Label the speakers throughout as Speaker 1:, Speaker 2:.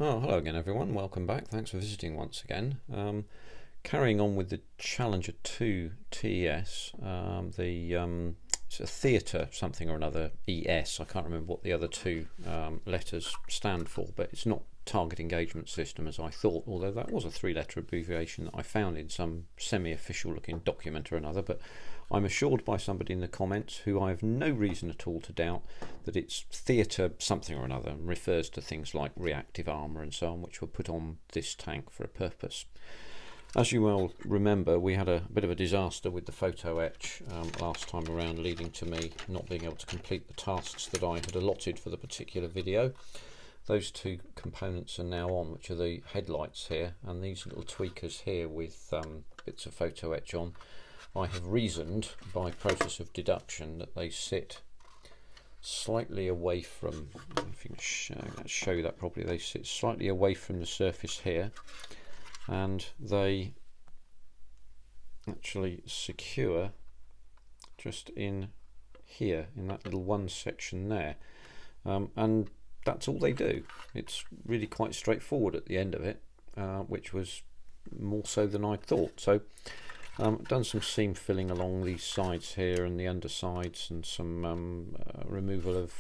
Speaker 1: Oh, hello again everyone, welcome back, thanks for visiting once again. Carrying on with the Challenger 2 TES, it's a theatre something or another, ES, I can't remember what the other two letters stand for, but it's not target engagement system as I thought, although that was a three-letter abbreviation that I found in some semi-official looking document or another. But I'm assured by somebody in the comments, who I have no reason at all to doubt, that it's theatre something or another, and refers to things like reactive armour and so on, which were put on this tank for a purpose. As you well remember, we had a bit of a disaster with the photo etch last time around, leading to me not being able to complete the tasks that I had allotted for the particular video. Those two components are now on, which are the headlights here, and these little tweakers here with bits of photo etch on. I have reasoned by process of deduction that they sit slightly away from, if you can show you that properly, they sit slightly away from the surface here, and they actually secure just in here, in that little one section there, and that's all they do. It's really quite straightforward at the end of it, which was more so than I thought. So done some seam filling along these sides here and the undersides, and some removal of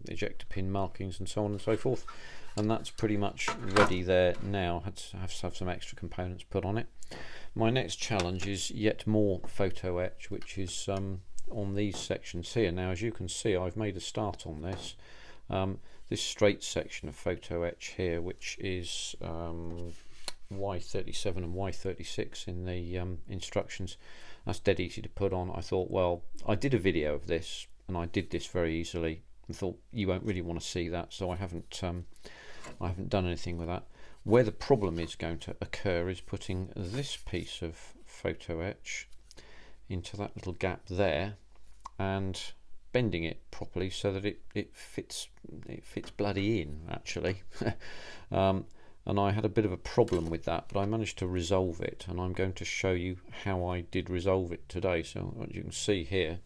Speaker 1: ejector pin markings and so on and so forth, and that's pretty much ready there now. Had to have some extra components put on it. My next challenge is yet more photo etch, which is on these sections here. Now, as you can see, I've made a start on this. This straight section of photo etch here, which is Y37 and Y36 in the instructions, that's dead easy to put on. I thought, well, I did a video of this and I did this very easily, and thought you won't really want to see that, so I haven't done anything with that. Where the problem is going to occur is putting this piece of photo etch into that little gap there and bending it properly so that it fits bloody in, actually. And I had a bit of a problem with that, but I managed to resolve it, and I'm going to show you how I did resolve it today. So what you can see here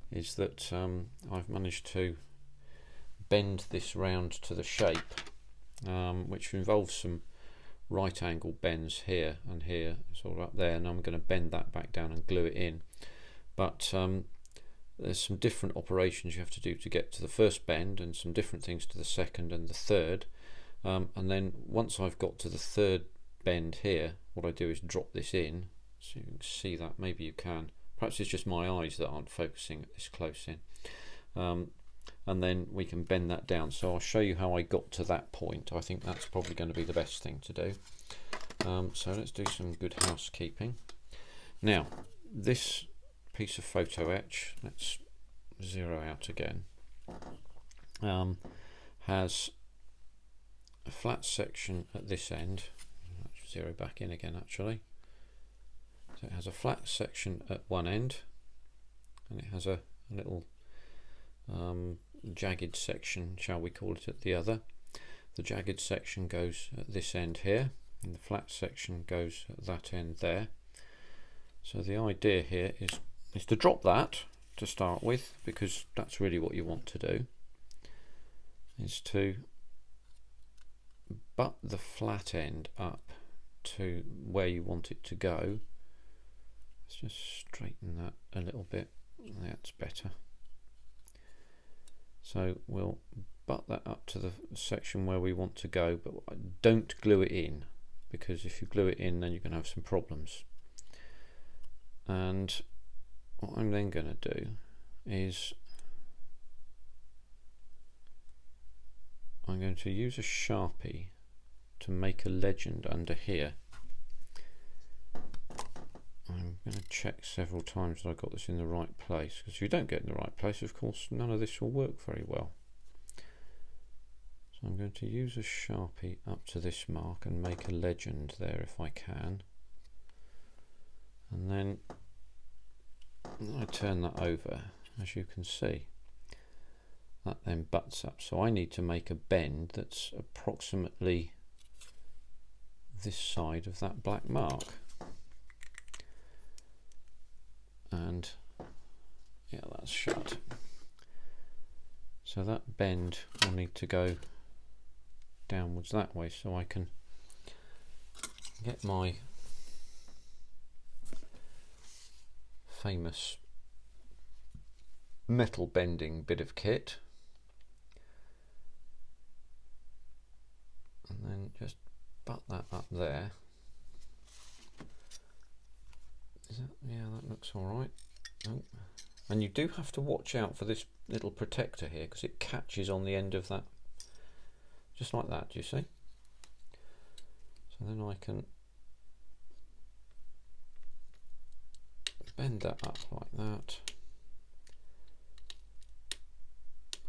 Speaker 1: is that I've managed to bend this round to the shape, which involves some right angle bends here and here, sort of up there, and I'm going to bend that back down and glue it in. But there's some different operations you have to do to get to the first bend, and some different things to the second and the third. And then once I've got to the third bend here, what I do is drop this in, so you can see that. Maybe you can. Perhaps it's just my eyes that aren't focusing this close in. And then we can bend that down. So I'll show you how I got to that point. I think that's probably going to be the best thing to do. So let's do some good housekeeping. Now, this piece of photo etch, let's zero out again, has a flat section at this end. Let's zero back in again, actually. So it has a flat section at one end, and it has a little jagged section, shall we call it, at the other. The jagged section goes at this end here, and the flat section goes at that end there. So the idea here is to drop that to start with, because that's really what you want to do, is to butt the flat end up to where you want it to go. Let's just straighten that a little bit. That's better. So we'll butt that up to the section where we want to go, but don't glue it in, because if you glue it in, then you're going to have some problems. And what I'm then going to do is I'm going to use a Sharpie to make a legend under here. I'm going to check several times that I got this in the right place, because if you don't get in the right place, of course, none of this will work very well. So I'm going to use a Sharpie up to this mark and make a legend there if I can. And then I turn that over, as you can see. That then butts up. So I need to make a bend that's approximately this side of that black mark. And yeah, that's shut. So that bend will need to go downwards that way, so I can get my famous metal bending bit of kit and then just butt that up there. Yeah, that looks alright. Oh. And you do have to watch out for this little protector here, because it catches on the end of that, just like that, do you see? So then I can bend that up like that,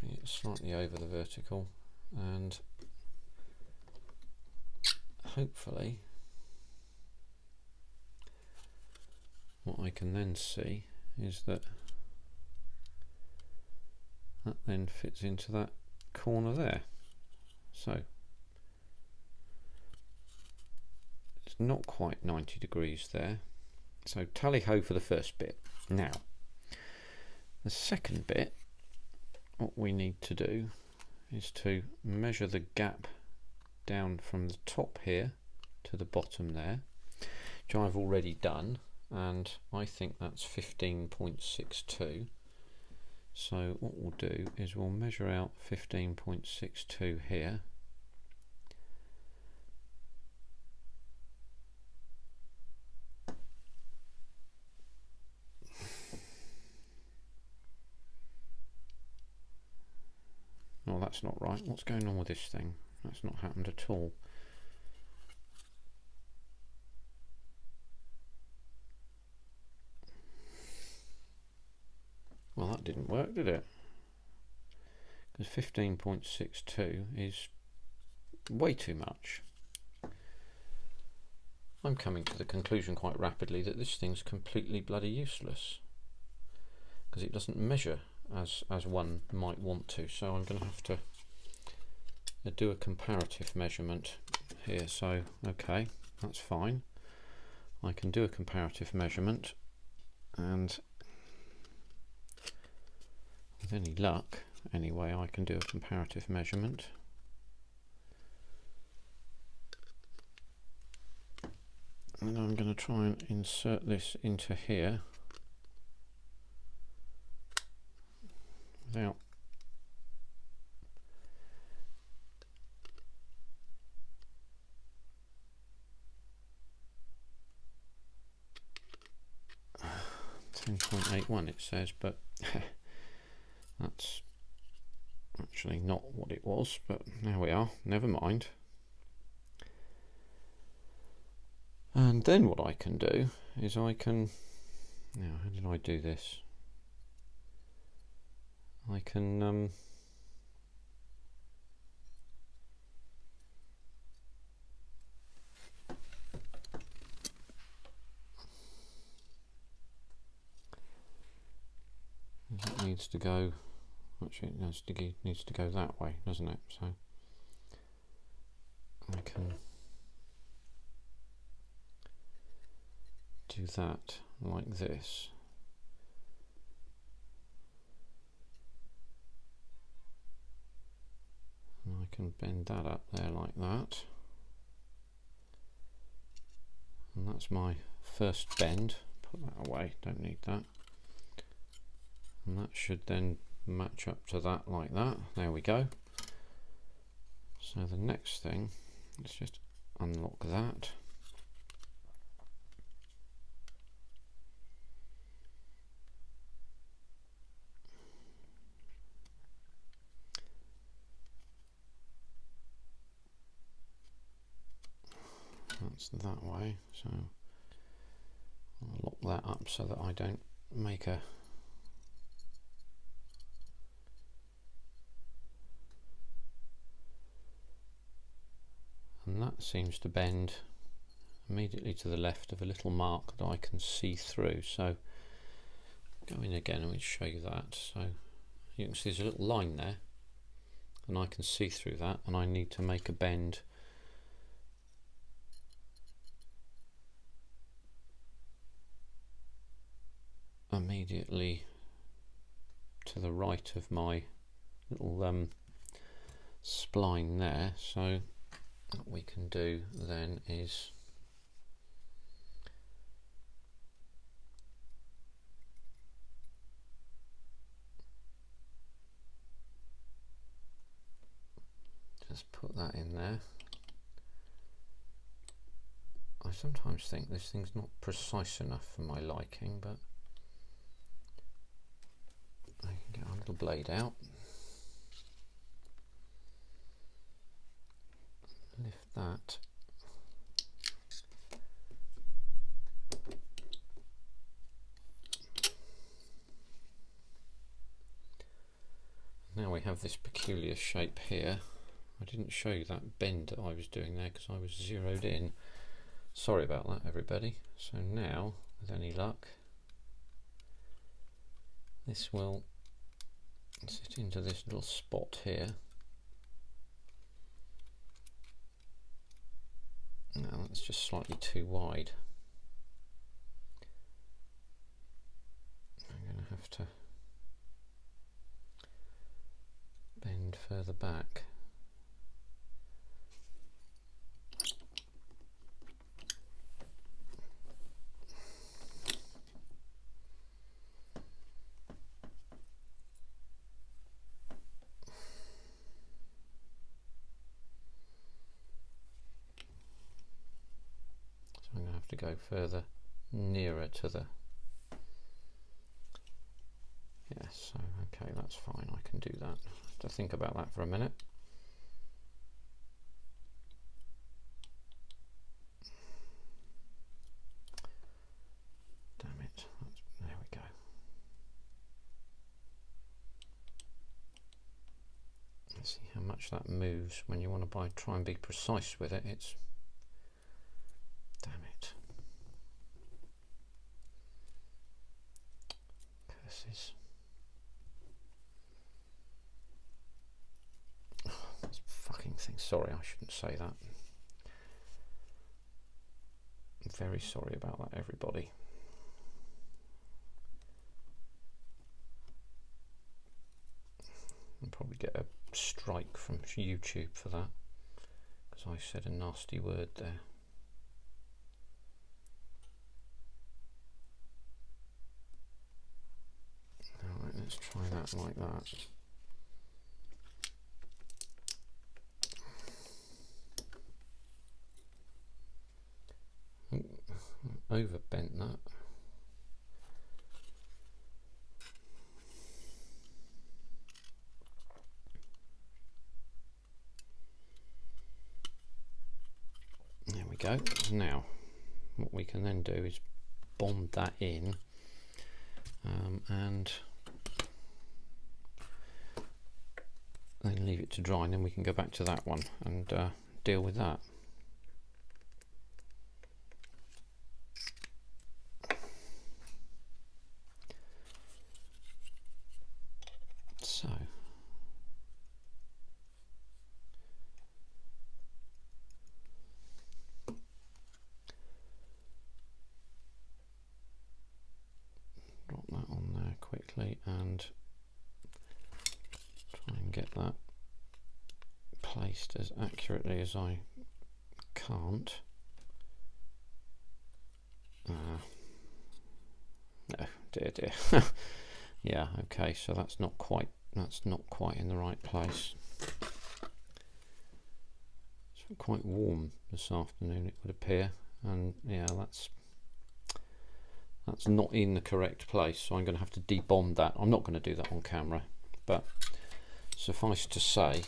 Speaker 1: bring it slightly over the vertical, and hopefully what I can then see is that that then fits into that corner there. So it's not quite 90 degrees there. So tally ho for the first bit. Now the second bit, what we need to do is to measure the gap down from the top here to the bottom there, which I've already done, and I think that's 15.62. So what we'll do is we'll measure out 15.62 here. No, that's not right. What's going on with this thing? That's not happened at all. Well, that didn't work, did it? Because 15.62 is way too much. I'm coming to the conclusion quite rapidly that this thing's completely bloody useless, because it doesn't measure as one might want to. So I'm going to have to do a comparative measurement here. So okay, that's fine. I can do a comparative measurement, and with any luck, anyway, I can do a comparative measurement. And I'm going to try and insert this into here without .81 it says, but that's actually not what it was, but there we are, never mind. And then what I can do is I can, now how did I do this? I can it needs to go, actually it needs to go that way, doesn't it? So I can do that like this. And I can bend that up there like that. And that's my first bend. Put that away, don't need that. And that should then match up to that like that. There we go. So the next thing, let's just unlock that. That's that way, so I'll lock that up so that I don't make a and that seems to bend immediately to the left of a little mark that I can see through. So go in again and we'll show you that. So you can see there's a little line there and I can see through that, and I need to make a bend immediately to the right of my little spline there. So what we can do then is just put that in there. I sometimes think this thing's not precise enough for my liking, but I can get our little blade out, lift that, now we have this peculiar shape here. I didn't show you that bend that I was doing there because I was zeroed in. Sorry about that, everybody. So now, with any luck, this will sit into this little spot here. Now that's just slightly too wide. I'm going to have to bend further back. To go further nearer to the so okay, that's fine, I can do that. To think about that for a minute. Damn it, there we go. Let's see how much that moves when you want to try and be precise with it. It's damn it. Curses. Oh, this fucking thing. Sorry, I shouldn't say that. I'm very sorry about that, everybody. I'll probably get a strike from YouTube for that because I said a nasty word there. Alright, let's try that like that. Overbent that. There we go. Now what we can then do is bond that in and then leave it to dry, and then we can go back to that one and deal with that. So drop that on there quickly and try and get that placed as accurately as I can't. No, dear. Yeah, okay, so that's not quite in the right place. It's quite warm this afternoon, it would appear, and yeah, that's not in the correct place, so I'm going to have to debond that. I'm not going to do that on camera, but suffice to say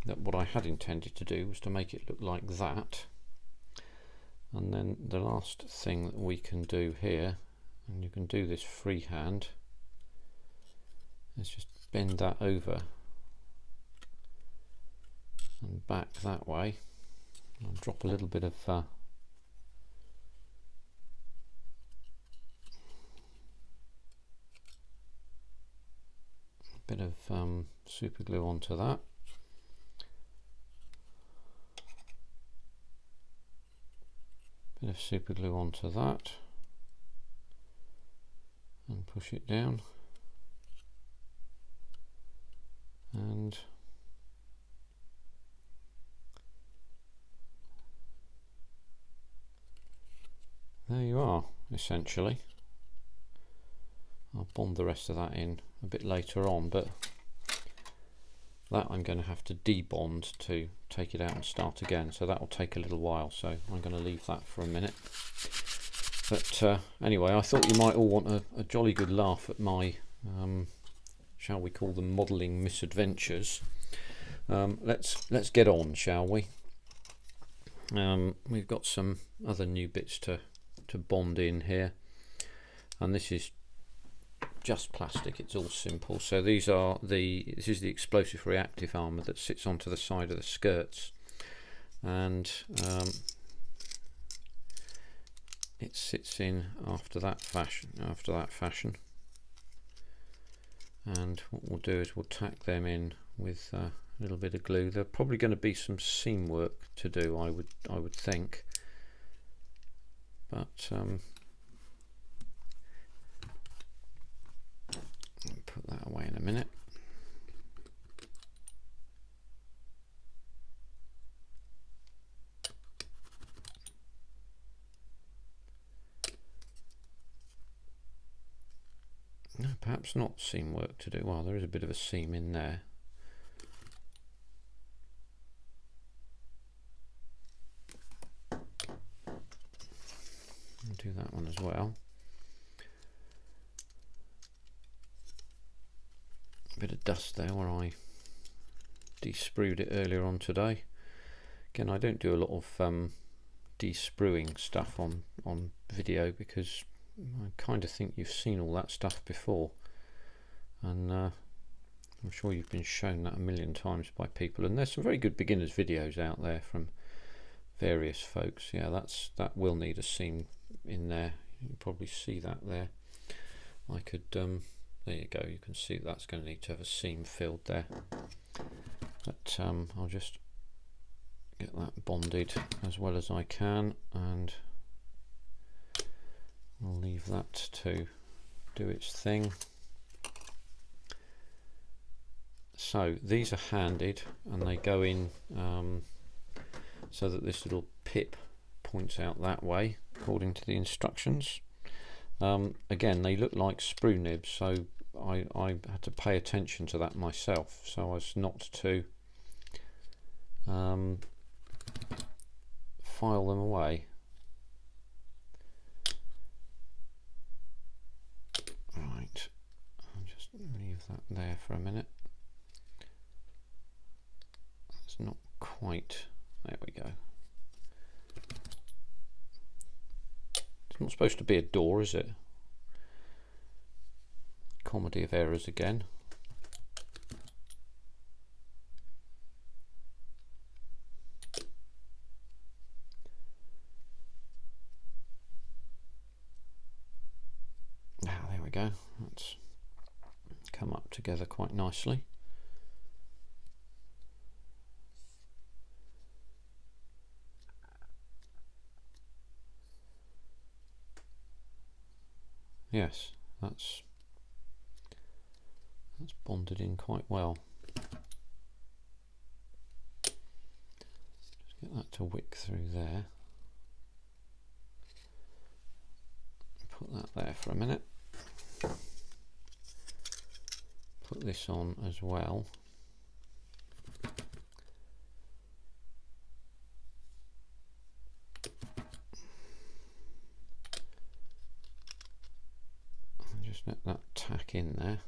Speaker 1: that what I had intended to do was to make it look like that. And then the last thing that we can do here, and you can do this freehand, is just bend that over and back that way. I'll drop a little bit of super glue onto that. Bit of super glue onto that and push it down, and are, essentially. I'll bond the rest of that in a bit later on, but that I'm going to have to debond to take it out and start again, so that will take a little while, so I'm going to leave that for a minute. But anyway, I thought you might all want a jolly good laugh at my shall we call them modelling misadventures. Let's get on, shall we? We've got some other new bits to bond in here, and this is just plastic. It's all simple. So this is the explosive reactive armour that sits onto the side of the skirts, and it sits in after that fashion. And what we'll do is we'll tack them in with a little bit of glue. There's probably going to be some seam work to do, I would think, but I'll put that away in a minute. No, perhaps not seam work to do. Well, there is a bit of a seam in there. I'll do that one as well. A bit of dust there where I de-sprued it earlier on today. Again, I don't do a lot of de-spruing stuff on video because I kind of think you've seen all that stuff before, and I'm sure you've been shown that a million times by people, and there's some very good beginners videos out there from various folks. Yeah, that will need a seam in there. You can probably see that there. I could there you go, you can see that's going to need to have a seam filled there, but I'll just get that bonded as well as I can, and I'll leave that to do its thing. So these are handed, and they go in so that this little pip points out that way according to the instructions. Again, they look like sprue nibs, so I had to pay attention to that myself so as not to file them away. Right, I'll just leave that there for a minute. It's not quite, there we go. It's not supposed to be a door, is it? Comedy of errors again. There we go. That's come up together quite nicely. Yes, that's bonded in quite well. Just get that to wick through there. Put that there for a minute. Put this on as well. And just let that tack in there.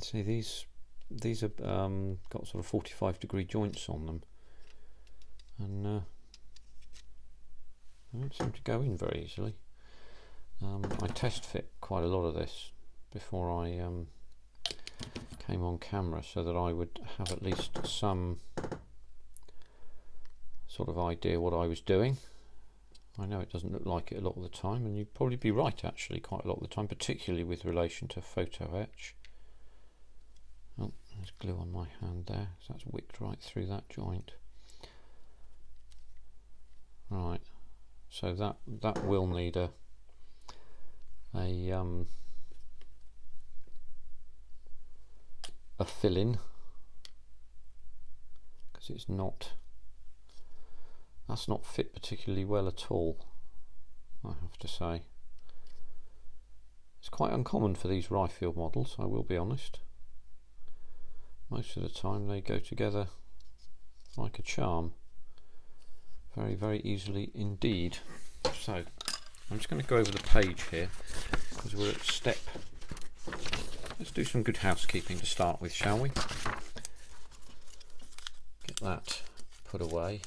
Speaker 1: See, these have got sort of 45-degree joints on them, and they don't seem to go in very easily. I test fit quite a lot of this before I came on camera, so that I would have at least some sort of idea what I was doing. I know it doesn't look like it a lot of the time, and you'd probably be right actually quite a lot of the time, particularly with relation to photo etch. Oh, there's glue on my hand there, so that's wicked right through that joint. Right, so that will need a a fill-in, because it's not, that's not fit particularly well at all, I have to say. It's quite uncommon for these Ryefield models, I will be honest. Most of the time they go together like a charm, very, very easily indeed. So I'm just going to go over the page here, because we're at step. Let's do some good housekeeping to start with, shall we? Get that put away.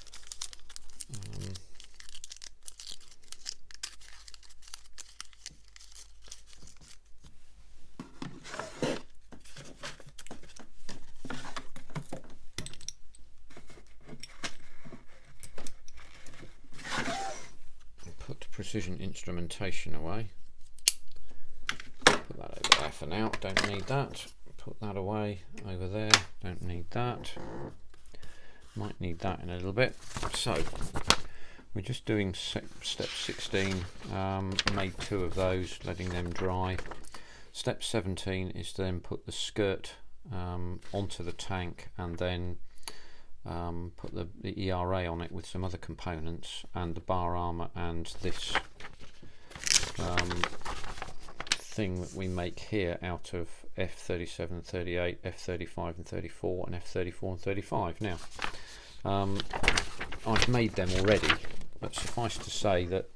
Speaker 1: Put precision instrumentation away. Put that over there for now, don't need that. Put that away over there, don't need that. Might need that in a little bit. So we're just doing step 16, made 2 of those, letting them dry. Step 17 is to then put the skirt onto the tank, and then put the ERA on it with some other components, and the bar armour, and this thing that we make here out of F37 and 38, F35 and 34, and F34 and 35. Now I've made them already, but suffice to say that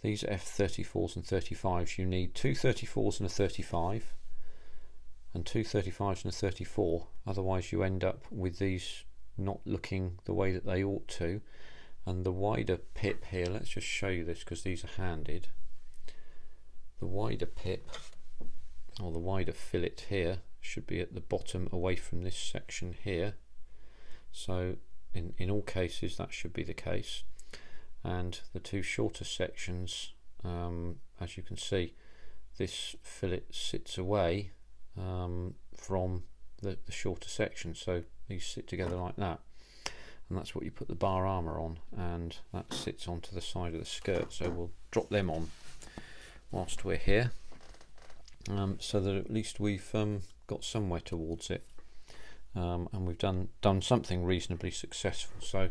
Speaker 1: these F34s and 35s, you need 2 34s and a 35 and 2 35s and a 34, otherwise you end up with these not looking the way that they ought to. And the wider pip here, let's just show you this because these are handed. The wider pip, or the wider fillet here, should be at the bottom away from this section here. So in all cases that should be the case. And the 2 shorter sections, as you can see, this fillet sits away from the shorter section, so these sit together like that, and that's what you put the bar armour on, and that sits onto the side of the skirt. So we'll drop them on whilst we're here, so that at least we've got somewhere towards it, and we've done something reasonably successful. So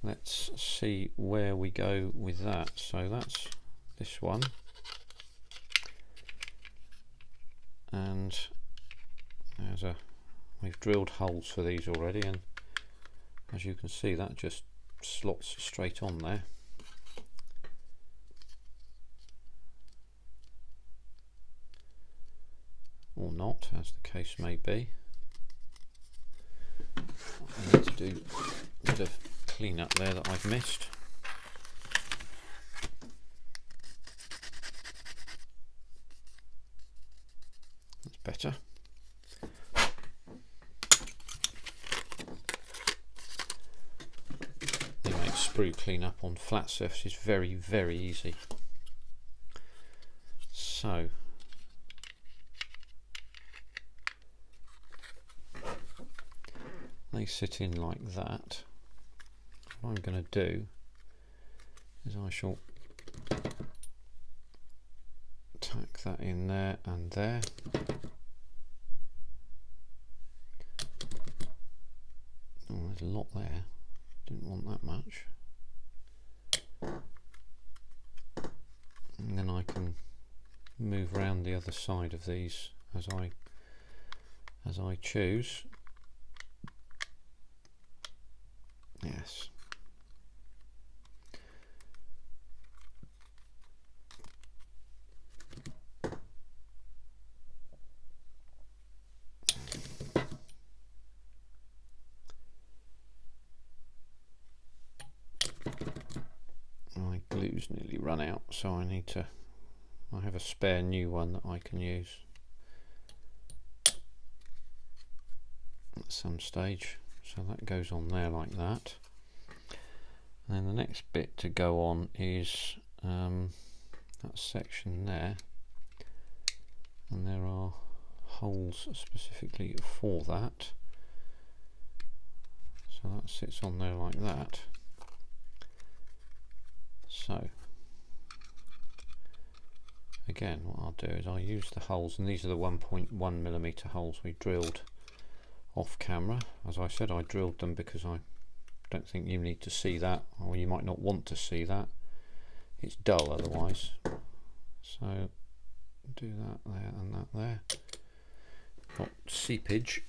Speaker 1: let's see where we go with that. So that's this one, and we've drilled holes for these already, and as you can see that just slots straight on there. Or not, as the case may be. I need to do a bit of clean up there that I've missed. That's better. They make sprue clean up on flat surfaces very, very easy. So they sit in like that. What I'm going to do is I shall tack that in there and there. Oh, there's a lot there. Didn't want that much. And then I can move around the other side of these as I choose. Yes. My glue's nearly run out, so I have a spare new one that I can use at some stage. So that goes on there like that. And then the next bit to go on is that section there, and there are holes specifically for that. So that sits on there like that. So again, what I'll do is I'll use the holes, and these are the 1.1mm holes we drilled off camera. As I said, I drilled them because I don't think you need to see that, or you might not want to see that. It's dull otherwise. So do that there and that there. Got seepage.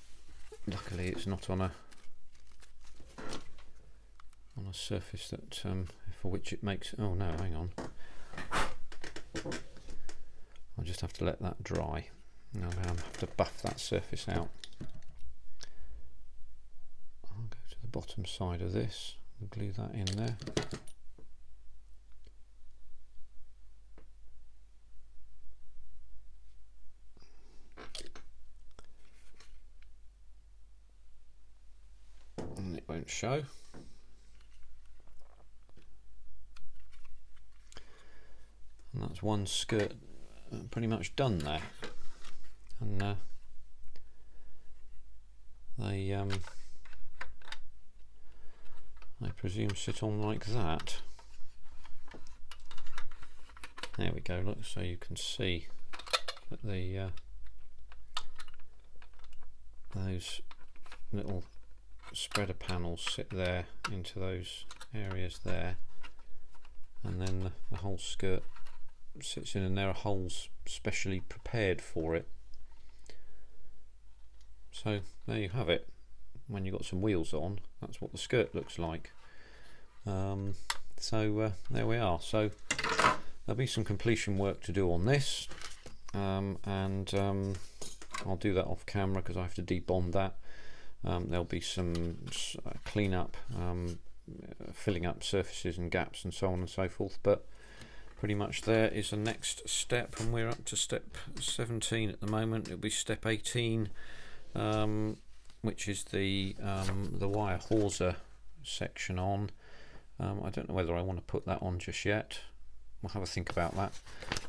Speaker 1: Luckily it's not on a surface that for which it makes, oh no, hang on, I'll just have to let that dry. Now I have to buff that surface out. I'll go to the bottom side of this and glue that in there. And it won't show. And that's one skirt pretty much done there. And I presume sit on like that. There we go, look, so you can see that the those little spreader panels sit there into those areas there, and then the whole skirt sits in, and there are holes specially prepared for it. So there you have it. When you've got some wheels on, that's what the skirt looks like. So there we are. So there'll be some completion work to do on this, and I'll do that off camera because I have to debond that. There'll be some clean up, filling up surfaces and gaps and so on and so forth, but pretty much there is the next step, and we're up to step 17 at the moment. It'll be step 18, which is the wire hawser section on. I don't know whether I want to put that on just yet. We'll have a think about that.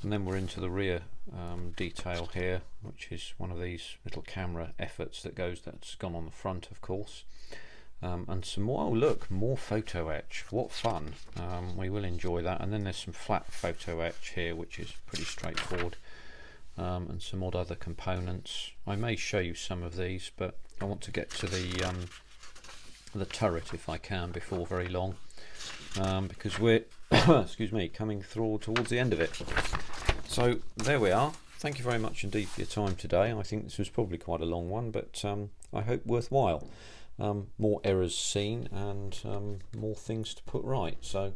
Speaker 1: And then we're into the rear detail here, which is one of these little camera efforts that's gone on the front, of course. And some more, oh look, more photo etch, what fun. We will enjoy that. And then there's some flat photo etch here, which is pretty straightforward, and some odd other components. I may show you some of these, but I want to get to the turret if I can before very long, because we're excuse me, coming through towards the end of it. So there we are. Thank you very much indeed for your time today. I think this was probably quite a long one, but I hope worthwhile. More errors seen, and more things to put right. So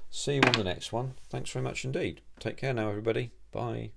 Speaker 1: see you on the next one. Thanks very much indeed. Take care now, everybody. Bye.